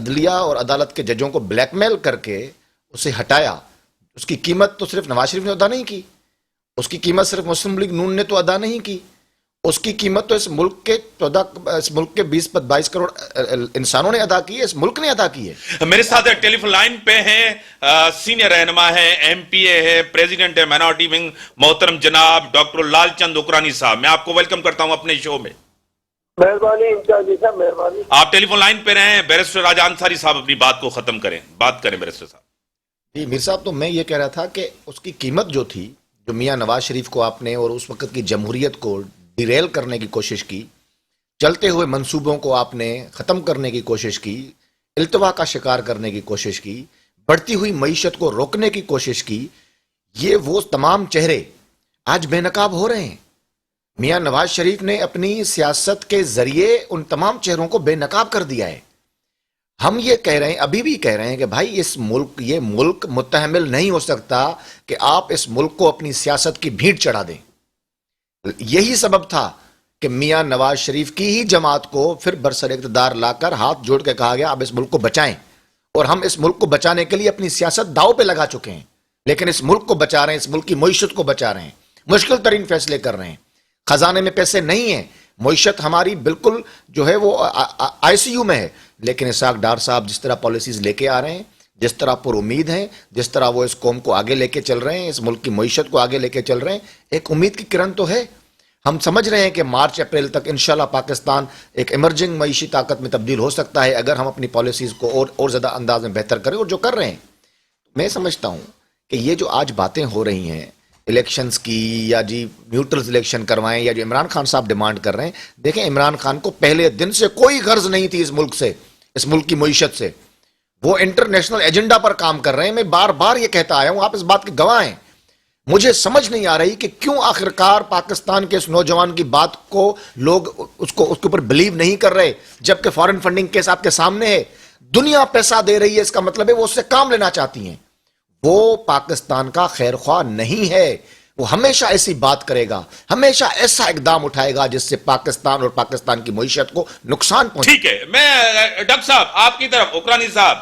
عدلیہ اور عدالت کے ججوں کو بلیک میل کر کے اسے ہٹایا، اس کی قیمت تو صرف نواز شریف نے ادا نہیں کی، اس کی قیمت صرف مسلم لیگ نون نے تو ادا نہیں کی، اس کی قیمت تو اس ملک کے 22 کروڑ انسانوں نے ادا کی ہے، اس ملک نے ادا کی ہے۔ میرے ساتھ ٹیلی فون لائن پہ ہیں سینئر رہنما ہے، ایم پی اے ہے، پریزیڈنٹ ہے مائنورٹی ونگ، محترم جناب ڈاکٹر لال چند اوکرانی صاحب، میں آپ کو ویلکم کرتا ہوں اپنے شو میں۔ مہربانی انچارجی صاحب، مہربانی۔ آپ ٹیلی فون لائن پہ رہیں، بیرسٹر راجہ انصاری صاحب اپنی بات کو ختم کریں، بات کریں بیرسٹر صاحب۔ جی میر صاحب، تو میں یہ کہہ رہا تھا کہ اس کی قیمت جو تھی، جو میاں نواز شریف کو آپ نے اور اس وقت کی جمہوریت کو ڈیریل کرنے کی کوشش کی، چلتے ہوئے منصوبوں کو آپ نے ختم کرنے کی کوشش کی، التوا کا شکار کرنے کی کوشش کی، بڑھتی ہوئی معیشت کو روکنے کی کوشش کی، یہ وہ تمام چہرے آج بے نقاب ہو رہے ہیں۔ میاں نواز شریف نے اپنی سیاست کے ذریعے ان تمام چہروں کو بے نقاب کر دیا ہے۔ ہم یہ کہہ رہے ہیں، ابھی بھی کہہ رہے ہیں کہ بھائی یہ ملک متحمل نہیں ہو سکتا کہ آپ اس ملک کو اپنی سیاست کی بھیڑ چڑھا دیں۔ یہی سبب تھا کہ میاں نواز شریف کی ہی جماعت کو پھر برسر اقتدار لا کر ہاتھ جوڑ کے کہا گیا اب اس ملک کو بچائیں، اور ہم اس ملک کو بچانے کے لیے اپنی سیاست داؤ پہ لگا چکے ہیں، لیکن اس ملک کو بچا رہے ہیں، اس ملک کی معیشت کو بچا رہے ہیں، مشکل ترین فیصلے کر رہے ہیں، خزانے میں پیسے نہیں ہیں، معیشت ہماری بالکل جو ہے وہ آئی سی یو میں ہے، لیکن اسحاق ڈار صاحب جس طرح پالیسیز لے کے آ رہے ہیں، جس طرح پر امید ہیں، جس طرح وہ اس قوم کو آگے لے کے چل رہے ہیں، اس ملک کی معیشت کو آگے لے کے چل رہے ہیں، ایک امید کی کرن تو ہے۔ ہم سمجھ رہے ہیں کہ مارچ اپریل تک انشاءاللہ پاکستان ایک ایمرجنگ معیشی طاقت میں تبدیل ہو سکتا ہے اگر ہم اپنی پالیسیز کو اور زیادہ انداز میں بہتر کریں، اور جو کر رہے ہیں۔ میں سمجھتا ہوں کہ یہ جو آج باتیں ہو رہی ہیں الیکشنز کی، یا جی نیوٹرل الیکشن کروائیں، یا جو عمران خان صاحب ڈیمانڈ کر رہے ہیں، دیکھیں عمران خان کو پہلے دن سے کوئی غرض نہیں تھی اس ملک سے، اس ملک کی معیشت سے، وہ انٹرنیشنل ایجنڈا پر کام کر رہے ہیں۔ میں بار بار یہ کہتا آیا ہوں، آپ اس بات کے گواہ ہیں۔ مجھے سمجھ نہیں آ رہی کہ کیوں آخرکار پاکستان کے اس نوجوان کی بات کو لوگ اس کے اوپر بلیو نہیں کر رہے، جبکہ فارن فنڈنگ کیس آپ کے سامنے ہے، دنیا پیسہ دے رہی ہے، اس کا مطلب ہے وہ اس سے کام لینا چاہتی ہیں۔ وہ پاکستان کا خیر خواہ نہیں ہے، وہ ہمیشہ ایسی بات کرے گا، ہمیشہ ایسا اقدام اٹھائے گا جس سے پاکستان اور پاکستان کی معیشت کو نقصان پہنچے۔ ٹھیک ہے، میں ڈاکٹر صاحب آپ کی طرف، اوکرانی صاحب،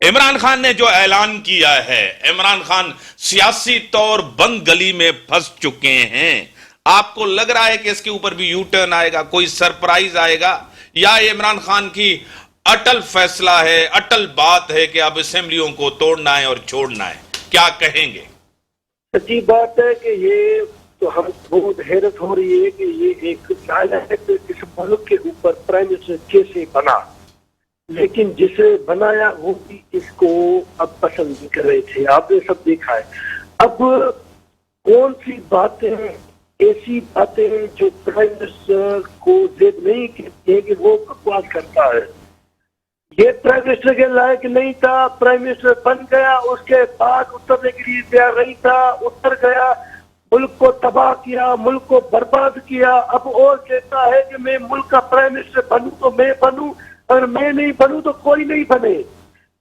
عمران خان نے جو اعلان کیا ہے، عمران خان سیاسی طور بند گلی میں پھنس چکے ہیں، آپ کو لگ رہا ہے کہ اس کے اوپر بھی یو ٹرن آئے گا، کوئی سرپرائز آئے گا، یا یہ عمران خان کی اٹل فیصلہ ہے، اٹل بات ہے کہ اب اسمبلیوں کو توڑنا ہے اور چھوڑنا ہے؟ کیا کہیں گے؟ سچی بات ہے کہ یہ تو ہم بہت حیرت ہو رہی ہے کہ یہ ایک سائلہ ہے کہ اس ملک کے اوپر پرائم منسٹر کیسے بنا، لیکن جسے بنایا وہ بھی اس کو اب پسند نہیں کر رہے تھے، آپ نے سب دیکھا ہے۔ اب کون سی باتیں ایسی باتیں جو پرائم منسٹر کو زید نہیں کہتی ہے کہ وہ بکواس کرتا ہے، یہ پرائم منسٹر کے لائق نہیں تھا، پرائم منسٹر بن گیا، اس کے بعد اترنے کے لیے تیار نہیں تھا، اتر گیا، ملک کو تباہ کیا، ملک کو برباد کیا، اب اور کہتا ہے کہ میں ملک کا پرائم منسٹر بنوں تو میں بنوں، اگر میں نہیں بنوں تو کوئی نہیں بنے۔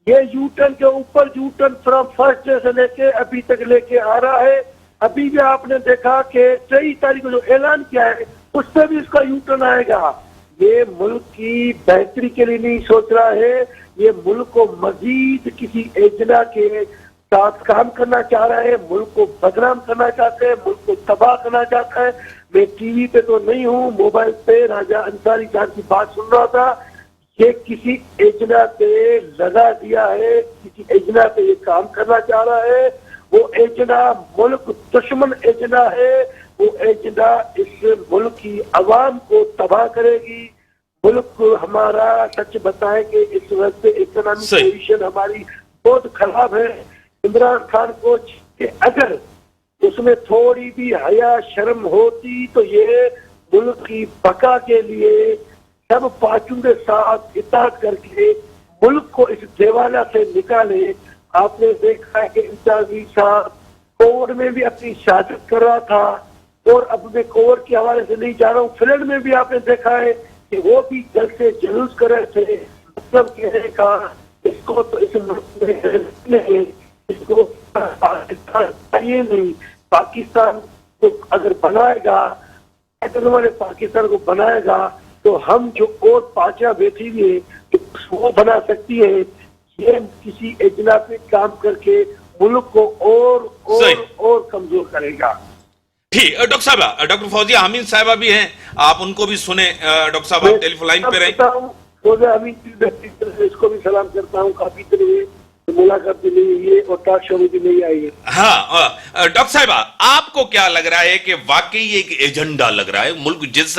یہ یو ٹرن کے اوپر you turn from first day سے لے کے ابھی تک لے کے آ رہا ہے۔ ابھی بھی آپ نے دیکھا کہ 23 تاریخ کو جو اعلان کیا ہے اس پہ بھی اس کا یو ٹرن آئے گا۔ یہ ملک کی بہتری کے لیے نہیں سوچ رہا ہے، یہ ملک کو مزید کسی ایجنڈا کے ساتھ کام کرنا چاہ رہا ہے، ملک کو بدنام کرنا چاہتے ہیں، ملک کو تباہ کرنا چاہتا ہے۔ میں ٹی وی پہ تو نہیں ہوں، موبائل پہ راجہ انصاری صاحب کی بات سن رہا تھا، یہ کسی ایجنڈا پہ لگا دیا ہے، کسی ایجنڈا پہ یہ کام کرنا چاہ رہا ہے۔ وہ ایجنڈا ملک دشمن ایجنڈا ہے، وہ ایجنڈا اس ملک کی عوام کو تباہ کرے گی۔ ملک ہمارا سچ بتائے کہ اس وقت اکنامک پوزیشن ہماری بہت خراب ہے۔ عمران خان کو کہ اگر اس میں تھوڑی بھی حیا شرم ہوتی تو یہ ملک کی بقا کے لیے سب پارٹیوں کے ساتھ اطاعت کر کے ملک کو اس دیوالہ سے نکالے۔ آپ نے دیکھا ہے کہ انتظامی صاحب کووڈ میں بھی اپنی شہادت کر رہا تھا، اور اب میں کووڈ کے حوالے سے نہیں جا رہا ہوں، فلڈ میں بھی آپ نے دیکھا ہے کہ وہ بھی جل سے جلوس کر رہے تھے، مطلب کہنے کا اس کو تو اس ملک میں اس کو پاکستان چاہیے نہیں، پاکستان کو اگر بنائے گا، پاکستان کو بنائے گا تو تو ہم جو اور پارٹیاں بیٹھی ہوئی ہیں تو وہ بنا سکتی ہیں. یہ کسی ایجنا پہ کام کر کے ملک کو اور کمزور کرے گا. ٹھیک. ڈاکٹر صاحبہ، ڈاکٹر فوزیہ حمید صاحبہ بھی ہیں، آپ ان کو بھی سنیں. ڈاکٹر صاحب آپ ٹیلی فون لائن پہ رہیں. فوزیہ حمید اس کو بھی سلام کرتا ہوں. کافی دن ہوئے ملاقات بھی نہیں ہوئی ہے اور ٹاک شو میں بھی نہیں آئی ہے. ہاں ڈاکٹر صاحبہ، آپ کو کیا لگ رہا ہے کہ واقعی ایک ایجنڈا لگ رہا ہے؟ ملک جس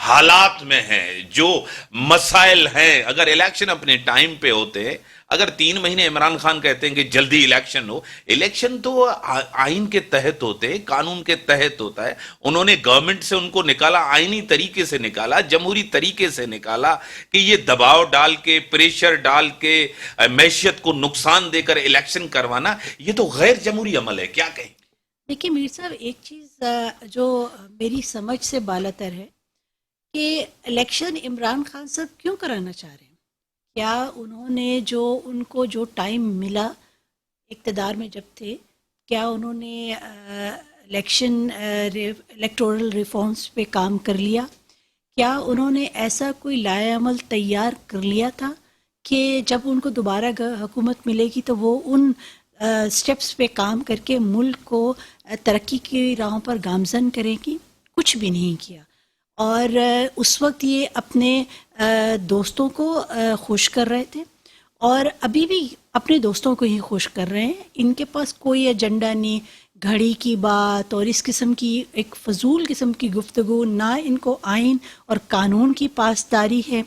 حالات میں ہے، جو مسائل ہیں، اگر الیکشن اپنے ٹائم پہ ہوتے، اگر 3 مہینے عمران خان کہتے ہیں کہ جلدی الیکشن ہو، الیکشن تو آئین کے تحت ہوتے، قانون کے تحت ہوتا ہے. انہوں نے گورنمنٹ سے ان کو نکالا، آئینی طریقے سے نکالا، جمہوری طریقے سے نکالا کہ یہ دباؤ ڈال کے، پریشر ڈال کے، معیشت کو نقصان دے کر الیکشن کروانا، یہ تو غیر جمہوری عمل ہے. کیا کہیں؟ دیکھیے میر صاحب، ایک چیز جو میری سمجھ سے بالاتر ہے کہ الیکشن عمران خان صاحب کیوں کرانا چاہ رہے ہیں. کیا انہوں نے ان کو جو ٹائم ملا اقتدار میں جب تھے، کیا انہوں نے الیکٹورل ریفارمز پہ کام کر لیا؟ کیا انہوں نے ایسا کوئی لائحہ عمل تیار کر لیا تھا کہ جب ان کو دوبارہ حکومت ملے گی تو وہ ان سٹیپس پہ کام کر کے ملک کو ترقی کی راہوں پر گامزن کریں گی؟ کچھ بھی نہیں کیا. اور اس وقت یہ اپنے دوستوں کو خوش کر رہے تھے اور ابھی بھی اپنے دوستوں کو ہی خوش کر رہے ہیں. ان کے پاس کوئی ایجنڈا نہیں، گھڑی کی بات اور اس قسم کی ایک فضول قسم کی گفتگو. نہ ان کو آئین اور قانون کی پاسداری ہے،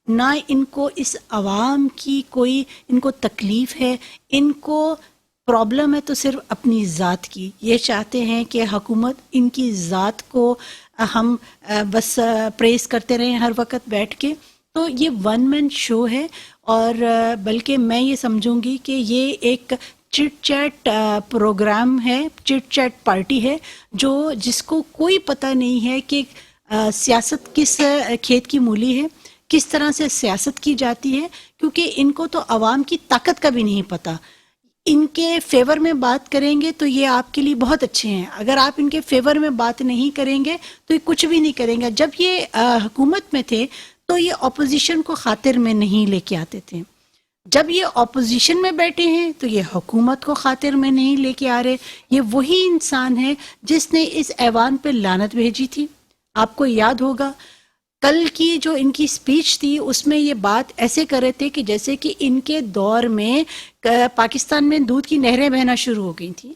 نہ ان کو اس عوام کی کوئی ان کو تکلیف ہے. ان کو پرابلم ہے تو صرف اپنی ذات کی. یہ چاہتے ہیں کہ حکومت ان کی ذات کو ہم بس پریز کرتے رہیں ہر وقت بیٹھ کے. تو یہ ون مین شو ہے، اور بلکہ میں یہ سمجھوں گی کہ یہ ایک چٹ چیٹ پروگرام ہے، چٹ چیٹ پارٹی ہے جس کو کوئی پتہ نہیں ہے کہ سیاست کس کھیت کی مولی ہے، کس طرح سے سیاست کی جاتی ہے. کیونکہ ان کو تو عوام کی طاقت کا بھی نہیں پتہ. ان کے فیور میں بات کریں گے تو یہ آپ کے لیے بہت اچھے ہیں، اگر آپ ان کے فیور میں بات نہیں کریں گے تو یہ کچھ بھی نہیں کریں گے. جب یہ حکومت میں تھے تو یہ اپوزیشن کو خاطر میں نہیں لے کے آتے تھے. جب یہ اپوزیشن میں بیٹھے ہیں تو یہ حکومت کو خاطر میں نہیں لے کے آ رہے. یہ وہی انسان ہے جس نے اس ایوان پہ لعنت بھیجی تھی. آپ کو یاد ہوگا کل کی جو ان کی سپیچ تھی اس میں یہ بات ایسے کر رہے تھے کہ جیسے کہ ان کے دور میں پاکستان میں دودھ کی نہریں بہنا شروع ہو گئی تھیں.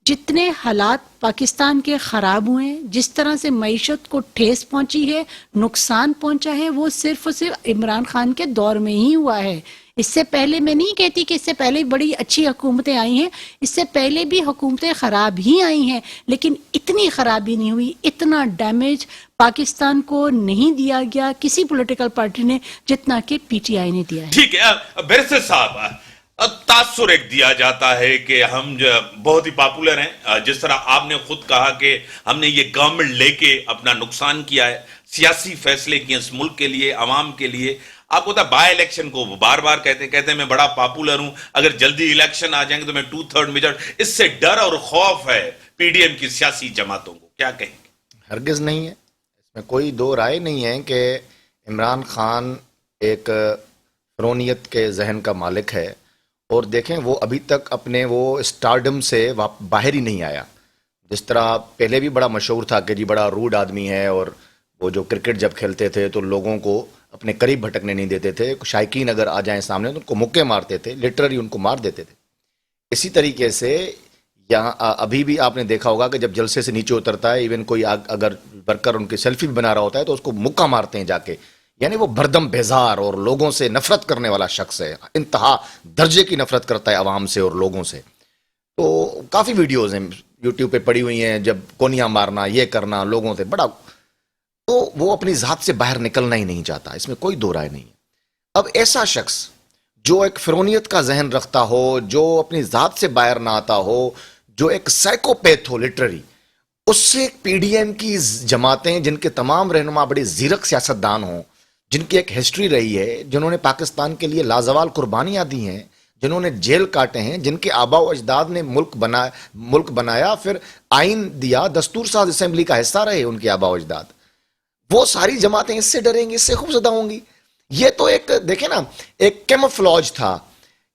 جتنے حالات پاکستان کے خراب ہوئے ہیں، جس طرح سے معیشت کو ٹھیس پہنچی ہے، نقصان پہنچا ہے، وہ صرف اور صرف عمران خان کے دور میں ہی ہوا ہے. اس سے پہلے میں نہیں کہتی کہ اس سے پہلے بڑی اچھی حکومتیں آئی ہیں، اس سے پہلے بھی حکومتیں خراب ہی آئی ہیں، لیکن اتنی خرابی نہیں ہوئی، اتنا ڈیمیج پاکستان کو نہیں دیا گیا کسی پولیٹیکل پارٹی نے جتنا کہ پی ٹی آئی نے دیا ہے. ٹھیک ہے بیرسٹر صاحب، تاثر ایک دیا جاتا ہے کہ ہم بہت ہی پاپولر ہیں، جس طرح آپ نے خود کہا کہ ہم نے یہ گورنمنٹ لے کے اپنا نقصان کیا ہے، سیاسی فیصلے کیے اس ملک کے لیے، عوام کے لیے. آپ کو بائی الیکشن کو بار بار کہتے ہیں میں بڑا پاپولر ہوں، اگر جلدی الیکشن آ جائیں گے تو میں 2/3 میجority. اس سے ڈر اور خوف ہے پی ڈی ایم کی سیاسی جماعتوں کو، کیا کہیں گے؟ ہرگز نہیں ہے، اس میں کوئی دو رائے نہیں ہے کہ عمران خان ایک فرونیت کے ذہن کا مالک ہے. اور دیکھیں وہ ابھی تک اپنے وہ اسٹارڈم سے باہر ہی نہیں آیا. جس طرح پہلے بھی بڑا مشہور تھا کہ جی بڑا روڈ آدمی ہے، اور وہ جو کرکٹ جب کھیلتے تھے تو لوگوں کو اپنے قریب بھٹکنے نہیں دیتے تھے، شائقین اگر آ جائیں سامنے تو ان کو مکے مارتے تھے، لٹرلی ان کو مار دیتے تھے. اسی طریقے سے یہاں ابھی بھی آپ نے دیکھا ہوگا کہ جب جلسے سے نیچے اترتا ہے، ایون کوئی اگر ورکر ان کی سیلفی بھی بنا رہا ہوتا ہے تو اس کو مکہ مارتے ہیں جا کے. یعنی وہ بردم بیزار اور لوگوں سے نفرت کرنے والا شخص ہے، انتہا درجے کی نفرت کرتا ہے عوام سے اور لوگوں سے. تو کافی ویڈیوز ہیں یوٹیوب پہ پڑی ہوئی ہیں، جب کونیاں مارنا، یہ کرنا لوگوں سے بڑا، تو وہ اپنی ذات سے باہر نکلنا ہی نہیں چاہتا. اس میں کوئی دو رائے نہیں ہے. اب ایسا شخص جو ایک فرونیت کا ذہن رکھتا ہو، جو اپنی ذات سے باہر نہ آتا ہو، جو ایک سائیکوپیتھ ہو لٹرلی، اس سے پی ڈی ایم کی جماعتیں جن کے تمام رہنما بڑے زیرک سیاستدان ہوں، جن کی ایک ہسٹری رہی ہے، جنہوں نے پاکستان کے لیے لازوال قربانیاں دی ہیں، جنہوں نے جیل کاٹے ہیں، جن کے آبا و اجداد نے ملک بنایا، پھر آئین دیا، دستور ساز اسمبلی کا حصہ رہے ان کے آبا و اجداد. وہ ساری جماعتیں اس سے ڈریں گی, اس سے خوفزدہ ہوں گی. یہ تو ایک دیکھیں نا, ایک کیموفلاج تھا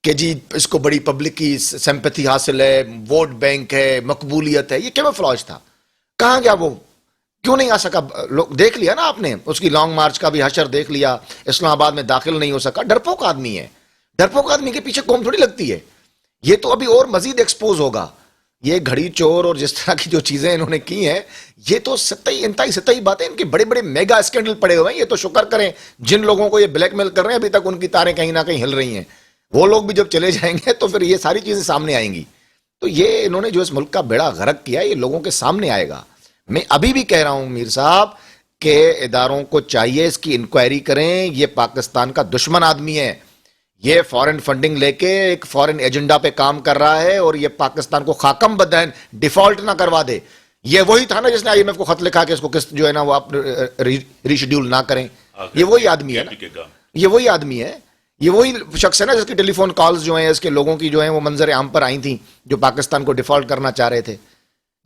کہ جی اس کو بڑی پبلک کی سمپتھی حاصل ہے, ووٹ بینک ہے, مقبولیت ہے, یہ کیموفلاج تھا. کہاں گیا وہ؟ کیوں نہیں آ سکا؟ لوگ دیکھ لیا نا آپ نے, اس کی لانگ مارچ کا بھی حشر دیکھ لیا, اسلام آباد میں داخل نہیں ہو سکا. ڈرپوک آدمی ہے, ڈرپوک آدمی کے پیچھے قوم تھوڑی لگتی ہے. یہ تو ابھی اور مزید ایکسپوز ہوگا. یہ گھڑی چور اور جس طرح کی جو چیزیں انہوں نے کی ہیں, یہ تو انتہائی سطحی باتیں. ان کے بڑے بڑے میگا اسکینڈل پڑے ہوئے ہیں. یہ تو شکر کریں جن لوگوں کو یہ بلیک میل کر رہے ہیں, ابھی تک ان کی تاریں کہیں نہ کہیں ہل رہی ہیں. وہ لوگ بھی جب چلے جائیں گے تو پھر یہ ساری چیزیں سامنے آئیں گی. تو یہ انہوں نے جو اس ملک کا بیڑا غرق کیا, یہ لوگوں کے سامنے آئے گا. میں ابھی بھی کہہ رہا ہوں میر صاحب کہ اداروں کو چاہیے اس کی انکوائری کریں. یہ پاکستان کا دشمن آدمی ہے. یہ فورن فنڈنگ لے کے ایک فورن ایجنڈا پہ کام کر رہا ہے, اور یہ پاکستان کو خاکم بدین ڈیفالٹ نہ کروا دے. یہ وہی تھا نا جس نے آئی ایم ایف کو خط لکھا کہ اس کو قسط جو ہے نا وہ آپ ریشیڈیول نہ کریں. یہ وہی آدمی ہے نا, یہ وہی آدمی ہے, یہ وہی شخص ہے نا جس کی ٹیلی فون کالز جو ہیں اس کے لوگوں کی جو ہیں وہ منظر عام پر آئی تھیں جو پاکستان کو ڈیفالٹ کرنا چاہ رہے تھے.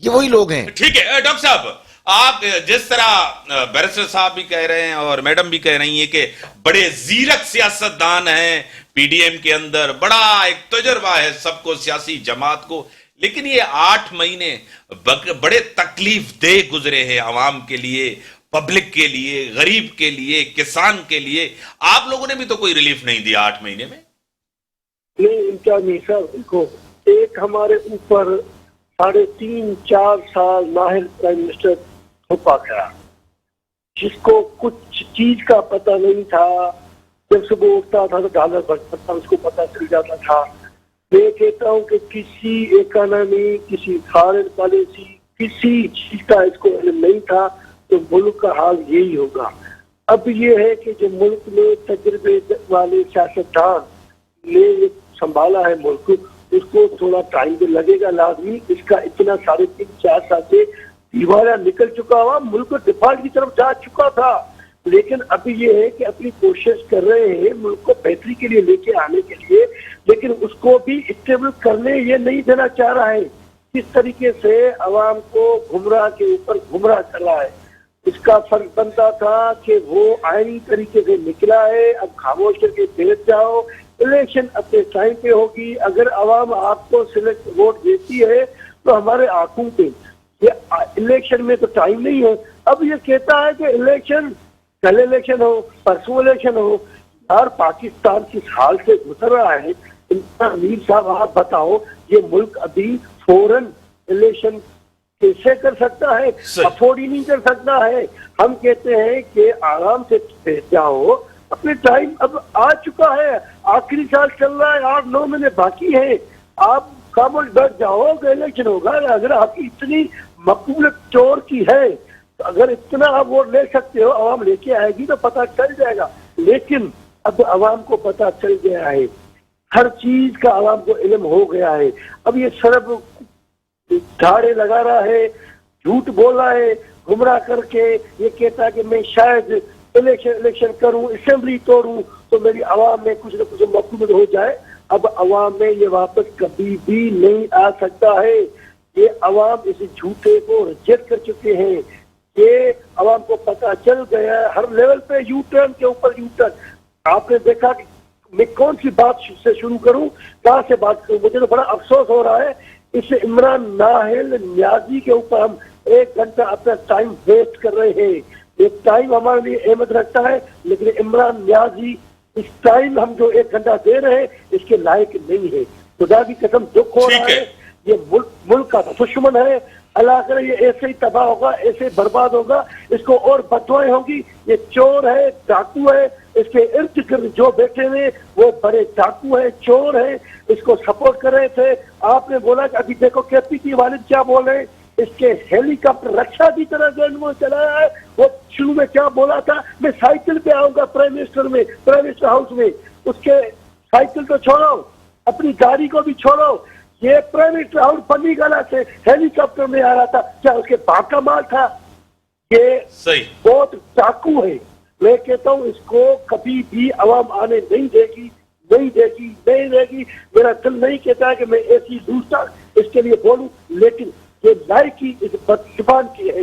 یہ وہی لوگ ہیں. ٹھیک ہے ڈاکٹر صاحب, آپ جس طرح بیرسٹر صاحب بھی کہہ رہے ہیں اور میڈم بھی کہہ رہی ہیں کہ بڑے زیرک سیاستدان ہیں پی ڈی ایم کے اندر, بڑا ایک تجربہ ہے سب کو, سیاسی جماعت کو, لیکن یہ 8 مہینے بڑے تکلیف دہ گزرے ہیں عوام کے لیے, پبلک کے لیے, غریب کے لیے, کسان کے لیے. آپ لوگوں نے بھی تو کوئی ریلیف نہیں دیا 8 مہینے میں. نہیں, ان کا میسا دیکھو, ایک ہمارے اوپر 3.5-4 سال نااہل پرائم منسٹر تھوپا گیا, جس کو کچھ چیز کا پتہ نہیں تھا. جب صبح اٹھتا تھا تو ڈالر بڑھتا تھا, اس کو پتہ چل جاتا تھا. میں کہتا ہوں کہ کسی اکانومی, کسی فارن پالیسی, کسی چیز کا اس کو علم نہیں تھا, تو ملک کا حال یہی ہوگا. اب یہ ہے کہ جو ملک میں تجربے والے سیاستدان نے سنبھالا ہے ملک, اس کو تھوڑا ٹائم بھی لگے گا لازمی. اس کا اتنا 3.5-4 سال سے دیوارہ نکل چکا ہوا, ملک ڈیفالٹ کی طرف جا چکا تھا. لیکن ابھی یہ ہے کہ اپنی کوشش کر رہے ہیں ملک کو بہتری کے لیے لے کے آنے کے لیے, لیکن اس کو بھی اسٹیبل کرنے یہ نہیں دینا چاہ رہا ہے. کس طریقے سے عوام کو گمراہ کے اوپر گمراہ کر رہا ہے. اس کا فرق بنتا تھا کہ وہ آئینی طریقے سے نکلا ہے, اب خاموش کر کے بیٹھ جاؤ, الیکشن اپنے ٹائم پہ ہوگی. اگر عوام آپ کو سلیکٹ ووٹ دیتی ہے تو ہمارے آنکھوں پہ, یہ الیکشن میں تو ٹائم نہیں ہے. اب یہ کہتا ہے کہ الیکشن, کل الیکشن ہو, پرسوں الیکشن ہو. یار پاکستان کس حال سے گزر رہا ہے. امیر صاحب آپ بتاؤ, یہ ملک ابھی فوراً الیکشن کیسے کر سکتا ہے؟ افورڈ ہی نہیں کر سکتا ہے. ہم کہتے ہیں کہ آرام سے بیٹھ جاؤ, اپنے ٹائم اب آ چکا ہے, آخری سال چل رہا ہے, 8-9 مہینے باقی ہیں. آپ خاموش بیٹھ جاؤ کہ الیکشن ہوگا. اگر آپ کی اتنی مقبولیت چور کی ہے, تو اگر اتنا آپ ووٹ لے سکتے ہو, عوام لے کے آئے گی تو پتہ چل جائے گا. لیکن اب عوام کو پتہ چل گیا ہے, ہر چیز کا عوام کو علم ہو گیا ہے. اب یہ صرف دھاڑے لگا رہا ہے, جھوٹ بول رہا ہے, گمراہ کر کے یہ کہتا ہے کہ میں شاید الیکشن کروں, اسمبلی توڑوں تو میری عوام میں کچھ نہ کچھ مقبول ہو جائے. اب عوام میں یہ واپس کبھی بھی نہیں آ سکتا ہے. یہ عوام اس جھوٹے کو ریجیکٹ کر چکے ہیں. یہ عوام کو پتہ چل گیا ہے, ہر لیول پہ یو ٹرن کے اوپر یو ٹرن. آپ نے دیکھا کہ میں کون سی بات سے شروع کروں, کہاں سے بات کروں. مجھے تو بڑا افسوس ہو رہا ہے اس عمران نااہل نیازی کے اوپر ہم 1 گھنٹہ اپنا ٹائم ویسٹ کر رہے ہیں. یہ ٹائم ہمارے لیے اہمیت رکھتا ہے, لیکن عمران نیازی اس ٹائم ہم جو 1 گھنٹہ دے رہے ہیں اس کے لائق نہیں ہے. خدا کی قسم دکھ ہو رہا ہے. یہ ملک کا دشمن ہے. اللہ کرے یہ ایسے ہی تباہ ہوگا, ایسے ہی برباد ہوگا, اس کو اور بددعائیں ہوگی. یہ چور ہے, ڈاکو ہے, اس کے ارد گرد جو بیٹھے ہوئے وہ بڑے ڈاکو ہیں, چور ہیں, اس کو سپورٹ کر رہے تھے. آپ نے بولا کہ ابھی دیکھو کے پی کی والد کیا بول رہے ہیں, اس کے ہیلی کاپٹر رکشا کی طرح جو انہوں نے چلایا ہے. وہ شروع میں کیا بولا تھا, میں سائیکل پہ آؤں گا پرائم منسٹر ہاؤس میں. اس کے سائیکل تو چھوڑو, اپنی گاڑی کو بھی چھوڑو. یہ پرائم منسٹر ہاؤس پنی گالا سے ہیلی کاپٹر میں آ رہا تھا, کیا اس کے باپ کا مال تھا؟ یہ بہت ڈاکو ہے. میں کہتا ہوں اس کو کبھی بھی عوام آنے نہیں دے گی, نہیں دے گی, نہیں دے گی. میرا دل نہیں کہتا ہے کہ میں ایسی دوسرا اس کے لیے بولوں, لیکن یہ لائق ہی اس بدزبان کی ہے.